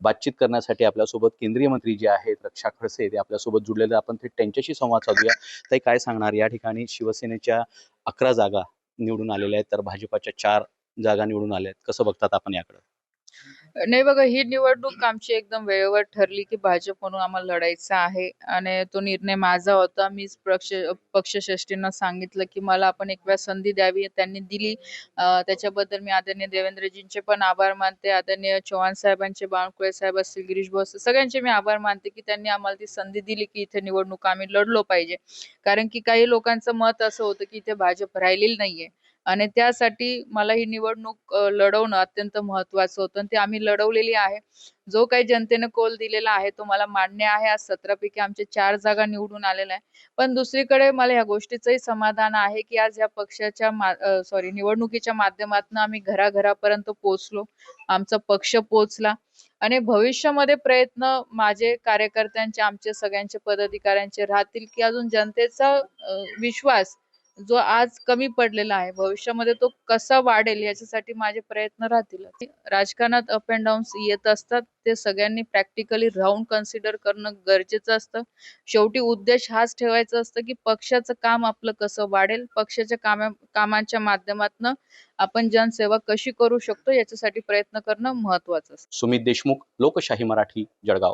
बातचीत करण्यासाठी आपल्यासोबत केंद्रीय मंत्री जे आहेत रक्षा खडसे ते आपल्यासोबत जुळलेले, आपण थेट त्यांच्याशी संवाद साधूया. ताई, काय सांगणार या ठिकाणी शिवसेनेच्या 11 जागा निवडून आलेल्या आहेत, तर भाजपाच्या 4 जागा निवडून आल्या आहेत. कसं बघतात आपण याकडे? नाही बघा, ही निवडणूक आमची एकदम वेळेवर ठरली, की भाजप म्हणून आम्हाला लढायचं आहे आणि तो निर्णय माझा होता. मीच पक्षश्रेष्ठींना सांगितलं, की मला आपण एक वेळा संधी द्यावी. त्यांनी दिली. त्याच्याबद्दल मी आदरणीय देवेंद्रजींचे पण आभार मानते. आदरणीय चव्हाण साहेबांचे, बावनकुळे साहेब असतील, गिरीश भाऊ असतील, सगळ्यांचे मी आभार मानते, की त्यांनी आम्हाला ती संधी दिली, की इथे निवडणूक आम्ही लढलो पाहिजे. कारण की काही लोकांचं मत असं होतं, की इथे भाजप राहिलेली नाहीये. आणि त्यासाठी मला ही निवडणूक लढवणं अत्यंत महत्वाचं होतं आणि ते आम्ही लढवलेली आहे. जो काही जनतेने कौल दिलेला आहे तो मला मान्य आहे. आज 17 पैकी आमच्या 4 जागा निवडून आलेल्या आहे. पण दुसरीकडे मला ह्या गोष्टीचंही समाधान आहे, की आज या पक्षाच्या निवडणुकीच्या माध्यमातून आम्ही घराघरापर्यंत पोहोचलो. आमचा पक्ष पोहोचला आणि भविष्यामध्ये प्रयत्न माझे, कार्यकर्त्यांचे, आमचे सगळ्यांचे पदाधिकाऱ्यांचे राहतील, की अजून जनतेचा विश्वास जो आज कमी पडलेला आहे भविष्यामध्ये तो कसा वाढेल याच्यासाठी माझे प्रयत्न राहतील. राजकारणात अप अँड डाऊन्स येत असतात, ते सगळ्यांनी प्रॅक्टिकली राहून कन्सिडर करणं गरजेचं असतं. शेवटी उद्देश हाच ठेवायचा असतं, की पक्षाचं काम आपलं कसं वाढेल, पक्षाच्या कामांच्या माध्यमातून आपण जनसेवा कशी करू शकतो याच्यासाठी प्रयत्न करणं महत्वाचं असतं. सुमित देशमुख, लोकशाही मराठी, जळगाव.